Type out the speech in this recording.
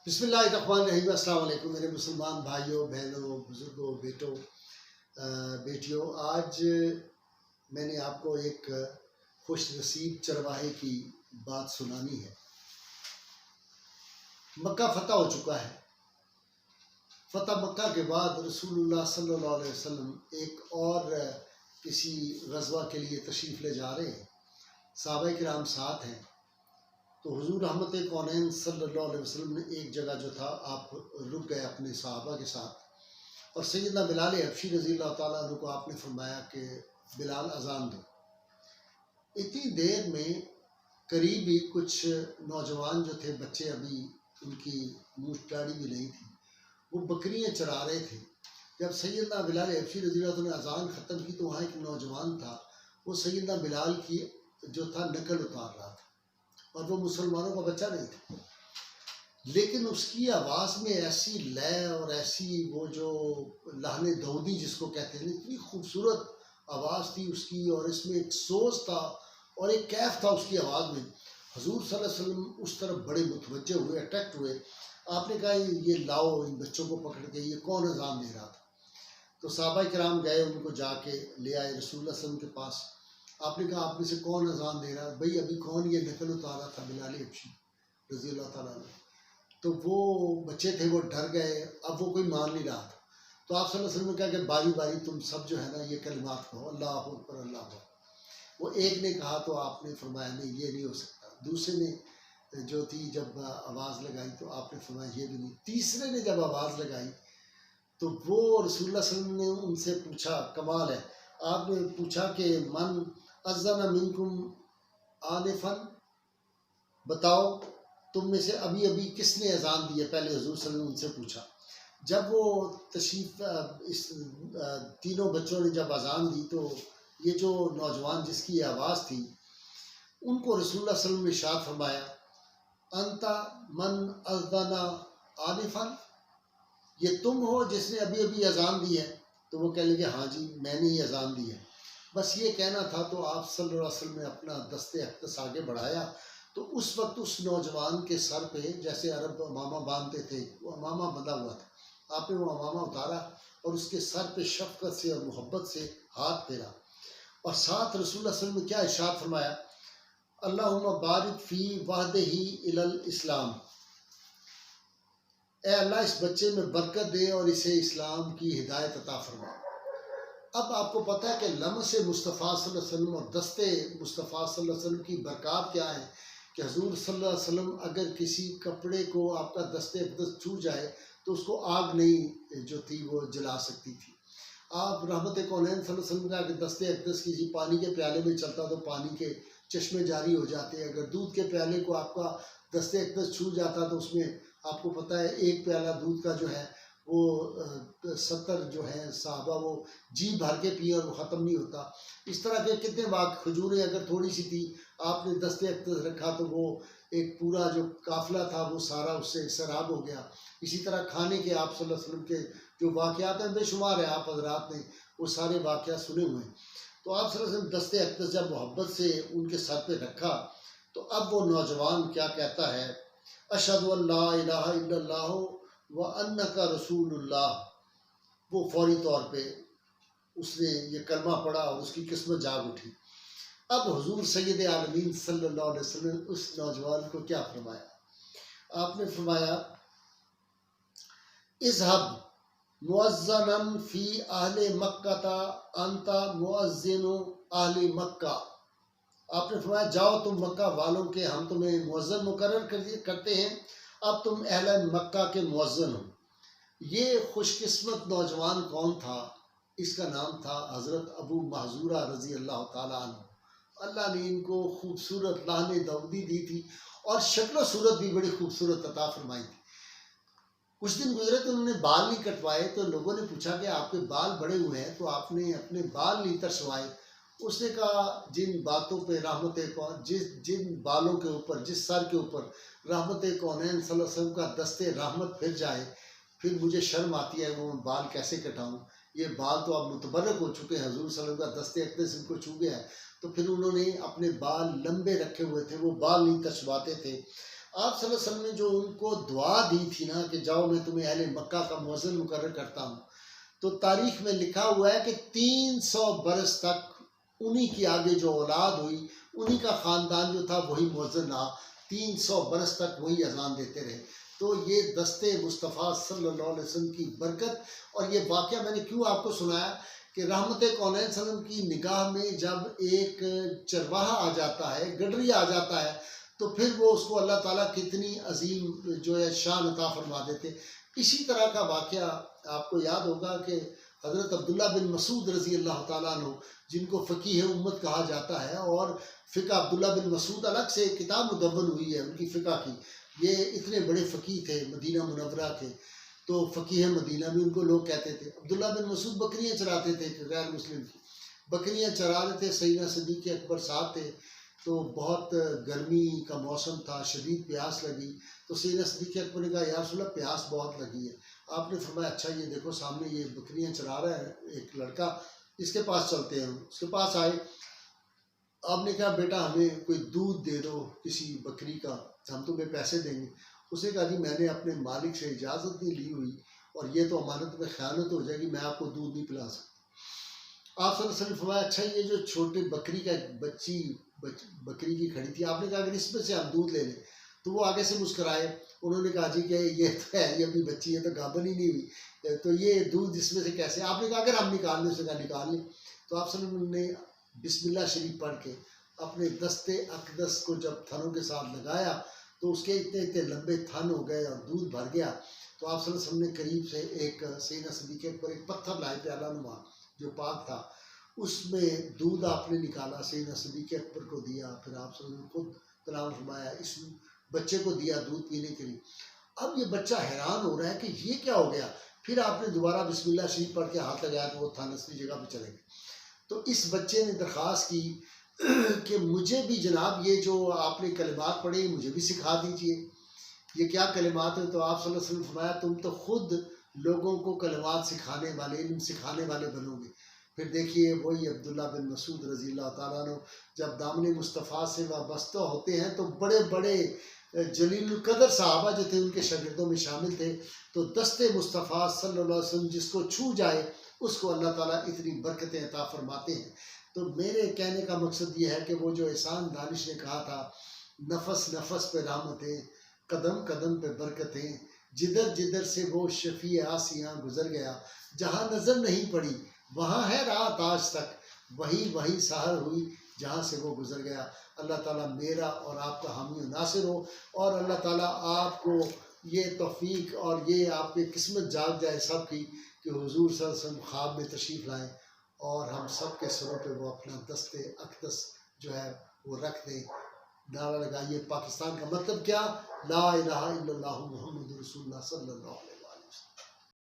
बिस्मिल्लाहिर्रहमानिर्रहीम। अस्सलाम वालेकुम मेरे मुसलमान भाइयों बहनों बुज़ुर्गों बेटों बेटियों। आज मैंने आपको एक खुश नसीब चरवाहे की बात सुनानी है। मक्का फ़तह हो चुका है। फ़तह मक्का के बाद रसूलुल्लाह सल्लल्लाहु अलैहि वसल्लम एक और किसी गज़वा के लिए तशरीफ़ ले जा रहे हैं। सहाबाए किराम साथ हैं। तो हुजूर रहमत कौनैन सल्लल्लाहु अलैहि वसल्लम ने एक जगह जो था आप रुक गए अपने सहाबा के साथ, और सैयदना बिलाल हबशी रज़ी अल्लाह ताला अन्हु को आपने फरमाया कि बिलाल अजान दो। इतनी देर में करीब ही कुछ नौजवान जो थे, बच्चे अभी उनकी मूछ दाढ़ी भी नहीं थी, वो बकरियां चरा रहे थे। जब सैयदना बिलाल हबशी रज़ी अल्लाह ताला ने अजान ख़त्म की तो वहाँ एक नौजवान था, वो सैयदना बिलाल की जो था नकल उतार रहा था, और वो मुसलमानों का बच्चा नहीं था, लेकिन उसकी आवाज़ में ऐसी लय और ऐसी वो जो लहने दाऊदी जिसको कहते हैं, इतनी खूबसूरत आवाज़ थी उसकी, और इसमें एक सोच था और एक कैफ था उसकी आवाज़ में। हुजूर सल्लल्लाहु अलैहि वसल्लम उस तरफ बड़े मुतवज्जे हुए, अट्रैक्ट हुए। आपने कहा ये लाओ इन बच्चों को पकड़ के, ये कौन अजान दे रहा था? तो सहाबा किराम गए, उनको जाके ले आए रसूलुल्लाह सल्लल्लाहु अलैहि वसल्लम के पास। आपने कहा आप में से कौन अजान दे रहा है? भाई अभी कौन ये नकल उतारा था? बिलाल हबशी रज़ी अल्लाह ताला अन्हु। तो वो बच्चे थे, वो डर गए। अब वो कोई मान नहीं रहा था। तो आप सल्लल्लाहु अलैहि वसल्लम ने कहा कि बारी बारी तुम सब जो है ना ये कलिमात कहो, अल्लाह अकबर अल्लाह अकबर। वो एक ने कहा तो आपने फरमाया नहीं ये नहीं हो सकता। दूसरे ने जो थी जब आवाज़ लगाई तो आपने फरमाया ये भी नहीं। तीसरे ने जब आवाज़ लगाई तो वो रसूलुल्लाह सल्लल्लाहु अलैहि वसल्लम ने उनसे पूछा, कमाल है, आपने पूछा कि मन अज़्ज़ना मिनकुम आनिफन, बताओ तुम में से अभी अभी किसने अजान दी है? पहले हुजूर सल्लल्लाहु अलैहि वसल्लम ने उनसे पूछा। जब वो तशरीफ इस तीनों बच्चों ने जब अजान दी तो ये जो नौजवान जिसकी आवाज़ थी, उनको रसूलुल्लाह सल्लल्लाहु अलैहि वसल्लम ने इरशाद फरमाया, अंता मन अज़्ज़ना आनिफन, ये तुम हो जिसने अभी अभी अजान दी है? तो वो कह लगे हाँ जी मैंने ही अजान दी है। बस ये कहना था। तो आप सल्लल्लाहु अलैहि वसल्लम ने अपना दस्ते अक़दस आगे बढ़ाया। तो उस वक्त उस नौजवान के सर पे जैसे अरब अमामा बांधते थे, वो अमामा बंधा हुआ था। आपने वो अमामा उतारा और उसके सर पे शफ़क़त से और मोहब्बत से हाथ फेरा, और साथ रसूलुल्लाह सल्लल्लाहु अलैहि वसल्लम ने क्या इरशाद फरमाया, अल्लाहुम्मा बारिक फ़ी वहदिही इलल इस्लाम, ए अल्लाह इस बच्चे में बरकत दे और इसे इस्लाम की हिदायत अता फरमा। अब आपको पता है कि लम्स मुस्तफ़ा सल्लल्लाहु अलैहि वसल्लम और दस्ते मुस्तफ़ा सल्लल्लाहु अलैहि वसल्लम की बरक़ात क्या है कि हुज़ूर सल्लल्लाहु अलैहि वसल्लम अगर किसी कपड़े को आपका दस्ते अक़दस छू जाए तो उसको आग नहीं जो थी वो जला सकती थी। आप रहमत कौनैन सल्लल्लाहु अलैहि वसल्लम का अगर दस्ते अक़दस किसी पानी के प्याले में चलता तो पानी के चश्मे जारी हो जाते। अगर दूध के प्याले को आपका दस्ते अक़दस छू जाता तो उसमें आपको पता है एक प्याला दूध का जो है वो 70 जो है साहबा वो जी भर के पिए और वो ख़त्म नहीं होता। इस तरह के कितने वाक़, खजूरें अगर थोड़ी सी थी आपने दस्ते अक़दस रखा तो वो एक पूरा जो काफ़िला था वो सारा उससे सैराब हो गया। इसी तरह खाने के आप सल्लल्लाहु अलैहि वसल्लम के जो वाक़यात हैं बेशुमार है, आप हज़रात ने वो सारे वाक़यात सुने हुए हैं। तो आप सल्लल्लाहु अलैहि वसल्लम दस्ते अक़दस जब मोहब्बत से उनके सर पे रखा तो अब वो नौजवान क्या कहता है, अशहदु अल्ला इलाहा इल्लल्लाह व अन्नका रसूलुल्लाह। वो फौरी तौर पे उसने ये कलमा पढ़ा और उसकी किस्मत जाग उठी। अब हुजूर सैयद आलमीन सल्लल्लाहु अलैहि वसल्लम उस नौजवान को क्या फरमाया? आपने फरमाया, इज़हब मुअज़्ज़नन फ़ी अहले मक्का अंता मुअज़्ज़िनु अहले मक्का। आपने फरमाया जाओ तुम मक्का वालों के, हम तुम्हें मुअज़्ज़िन मुकर्रर करते हैं, अब तुम अहले मक्का के मुअज़्ज़िन हो। ये खुशकिस्मत नौजवान कौन था? इसका नाम था हज़रत अबू महज़ूरा रज़ी अल्लाह ताला अन्हु। अल्लाह ने इनको खूबसूरत लहने दाऊदी दी थी और शक्ल सूरत भी बड़ी खूबसूरत अता फरमाई थी। कुछ दिन गुजरे तो उन्होंने बाल नहीं कटवाए, तो लोगों ने पूछा कि आपके बाल बड़े हुए हैं तो आपने अपने बाल नहीं तरसवाए। उसने कहा जिन बातों पे रहमत कौन, जिन बालों के ऊपर, जिस सर के ऊपर रहमत कौनैन सल्लल्लाहु अलैहि वसल्लम का दस्ते रहमत फिर जाए, फिर मुझे शर्म आती है वो बाल कैसे कटाऊं। ये बाल तो अब मुतबर्रक हो चुके हैं, हुज़ूर सल्लल्लाहु अलैहि वसल्लम का दस्ते अक़दस इनको छू गया है। तो फिर उन्होंने अपने बाल लंबे रखे हुए थे, वो बाल नहीं कटवाते थे। आप सल्लल्लाहु अलैहि वसल्लम ने जो उनको दुआ दी थी ना कि जाओ मैं तुम्हें अहले मक्का का मुअज्जिन मुकर्रर करता हूँ, तो तारीख में लिखा हुआ है कि 300 बरस तक उन्हीं की आगे जो औलाद हुई, उन्हीं का ख़ानदान जो था वही मुअज्जिन रहा, 300 बरस तक वही अजान देते रहे। तो ये दस्ते मुस्तफ़ा सल्लल्लाहु अलैहि वसल्लम की बरकत। और ये वाक़या मैंने क्यों आपको सुनाया कि रहमत कौनैन सल्लम की निगाह में जब एक चरवाहा आ जाता है, गडरिया आ जाता है, तो फिर वो उसको अल्लाह ताला कितनी अजीम जो है शान अता फरमा देते। इसी तरह का वाक़या आपको याद होगा कि हज़रत अब्दुल्ला बिन मसूद रज़ी अल्लाह ताला अन्हु, जिनको फ़कीह उम्मत कहा जाता है, और फ़िक़्ह अब्दुल्ला बिन मसूद अलग से किताब मुदव्वन हुई है उनकी फ़िक़्ह की। ये इतने बड़े फ़कीह थे मदीना मुनव्वरा के, तो फ़कीह मदीना भी उनको लोग कहते थे। अब्दुल्ला बिन मसूद बकरियाँ चराते थे, गैर मुस्लिम की बकरियाँ चरा रहे थे। सैयदना सिद्दीक़ अकबर साथ थे, तो बहुत गर्मी का मौसम था, शदीद प्यास लगी। तो सैयदना सिद्दीक़ अकबर ने कहा या रसूल अल्लाह प्यास बहुत लगी है। आपने फरमाया अच्छा ये देखो सामने ये बकरियां चरा रहा है एक लड़का, इसके पास चलते हैं। उसके पास आए, आपने कहा बेटा हमें कोई दूध दे दो किसी बकरी का, हम तुम्हें पैसे देंगे। उसने कहा जी मैंने अपने मालिक से इजाज़त नहीं ली हुई और ये तो अमानत में ख़यानत हो जाएगी, मैं आपको दूध नहीं पिला सकता। आप सल्लल्लाहु अलैहि वसल्लम फरमाया अच्छा ये जो छोटे बकरी का बच्ची बकरी की खड़ी थी, आपने कहा अगर इसमें से हम दूध ले लें, तो वो आगे से मुस्कराए। उन्होंने कहा जी कि ये तो है, ये अभी बच्ची है तो गाभन ही नहीं हुई, तो ये दूध इसमें से कैसे। आपने कहा अगर हम निकाल लें, उसने कहा निकाल लें। तो आप सल्लल्लाहु अलैहि वसल्लम ने बिस्मिल्लाह शरीफ पढ़ के अपने दस्ते अकदस को जब थनों के साथ लगाया, तो उसके इतने इतने लंबे थन हो गए और दूध भर गया। तो आप सल्लल्लाहु अलैहि वसल्लम ने करीब से एक सैयदना सिद्दीक़ पर एक पत्थर लाए प्याला नुमा जो पाक था, उसमें दूध आपने निकाला, सैयदना सिद्दीक़ अकबर को दिया, फिर आप सल्लल्लाहु अलैहि वसल्लम खुद तनाव फरमाया, इस बच्चे को दिया दूध पीने के लिए। अब ये बच्चा हैरान हो रहा है कि ये क्या हो गया। फिर आपने दोबारा बिस्मिल्लाह शरीफ पढ़ के हाथ लगाया तो वो थन असली जगह पे चले गए। तो इस बच्चे ने दरख्वास्त की कि मुझे भी जनाब ये जो आपने कलिमात पढ़े मुझे भी सिखा दीजिए। ये क्या कलिमात है। तो आप सल्लल्लाहु अलैहि वसल्लम फरमाया तुम तो खुद लोगों को कलिमात सिखाने वाले, इल्म सिखाने वाले बनोगे। फिर देखिए वही अब्दुल्ला बिन मसूद रज़ी अल्लाह ताला अन्हु जब दामन मुस्तफ़ा से वाबस्ता होते हैं, तो बड़े बड़े जलील कदर साहबा जो थे उनके शागिर्दों में शामिल थे। तो दस्ते मुस्तफ़ा सल्लल्लाहु अलैहि वसल्लम जिसको छू जाए उसको अल्लाह ताला इतनी बरकतें अता फरमाते हैं। तो मेरे कहने का मकसद ये है कि वो जो एहसान दानिश ने कहा था, नफस नफस पे रहमतें, कदम कदम पे बरकतें, जिधर जिधर से वो शफ़ी आसियाँ गुजर गया, जहाँ नज़र नहीं पड़ी वहाँ है रात आज तक, वही वही सहर हुई जहाँ से वो गुजर गया। अल्लाह ताला मेरा और आपका हामी और नासिर हो, और अल्लाह ताला आपको ये तौफीक और ये आपकी किस्मत जाग जाए सब की कि हुजूर सल्लल्लाहु अलैहि वसल्लम ख्वाब में तशरीफ़ लाएँ और हम सब के सरों पे वो अपना दस्ते अक़दस जो है वो रख दें। नारा लगाइए पाकिस्तान का मतलब क्या, ला इलाहा इल्लल्लाहु मुहम्मदुर रसूलुल्लाह सल्लल्लाहु अलैहि वसल्लम।